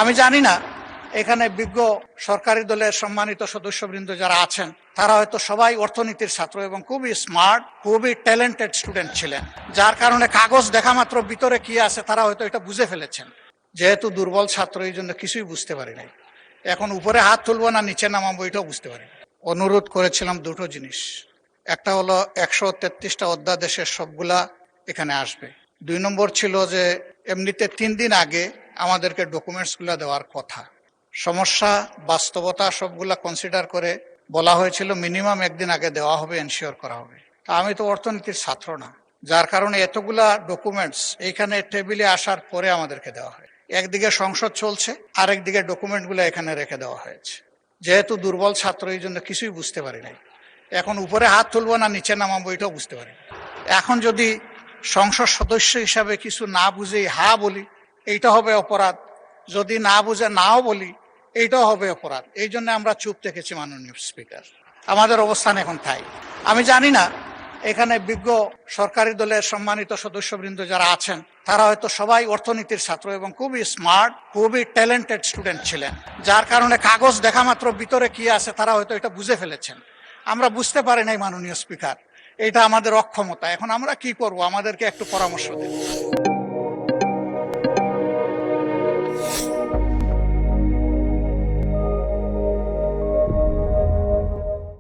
আমি জানি না এখানে বিজ্ঞ সরকারি দলের সম্মানিত সদস্যবৃন্দ যারা আছেন তারা হয়তো সবাই অর্থনীতির ছাত্র এবং খুবই স্মার্ট, খুবই ট্যালেন্টেড স্টুডেন্ট ছিলেন, যার কারণে কাগজ দেখা মাত্র ভিতরে কি আছে তারা হয়তো এটা বুঝে ফেলেছেন। যেহেতু দুর্বল ছাত্র, এই জন্য কিছুই বুঝতে পারি নাই। এখন উপরে হাত তুলবো না নিচে নামাবো এটাও বুঝতে পারি। অনুরোধ করেছিলাম দুটো জিনিস। একটা হলো 133টা অধ্যাদেশের সবগুলা এখানে আসবে। 2 নম্বর ছিল যে এমনিতে 3 দিন আগে আমাদেরকে ডকুমেন্টস গুলা দেওয়ার কথা। সমস্যা, বাস্তবতা সবগুলা কনসিডার করে বলা হয়েছিল মিনিমাম 1 দিন আগে দেওয়া হবে, এনশিওর করা হবে। তা আমি তো অর্থনীতির ছাত্র না, যার কারণে এতগুলা ডকুমেন্টস এইখানে টেবিলে আসার পরে আমাদেরকে দেওয়া হয়। একদিকে সংসদ চলছে, আরেকদিকে ডকুমেন্ট গুলো এখানে রেখে দেওয়া হয়েছে। যেহেতু দুর্বল ছাত্র, এই জন্য কিছুই বুঝতে পারি নাই। এখন উপরে হাত তুলবো না নিচে নামাবো এটাও বুঝতে পারি। এখন যদি সংসদ সদস্য হিসাবে কিছু না বুঝেই হা বলি, এইটা হবে অপরাধ। যদি না বুঝে নাও বলি, এইটাও হবে অপরাধ। এই জন্য আমরা চুপ থেকেছি মাননীয় স্পিকার। আমাদের অবস্থান এখন তাই। আমি জানি না এখানে বিজ্ঞ সরকারি দলের সম্মানিত সদস্যবৃন্দ যারা আছেন তারা হয়তো সবাই অর্থনীতির ছাত্র এবং খুবই স্মার্ট, খুবই ট্যালেন্টেড স্টুডেন্ট ছিলেন, যার কারণে কাগজ দেখা মাত্র ভিতরে কি আছে তারা হয়তো এটা বুঝে ফেলেছেন। আমরা বুঝতে পারি নাই মাননীয় স্পিকার, এটা আমাদের অক্ষমতা। এখন আমরা কি করব, আমাদেরকে একটু পরামর্শ দিন।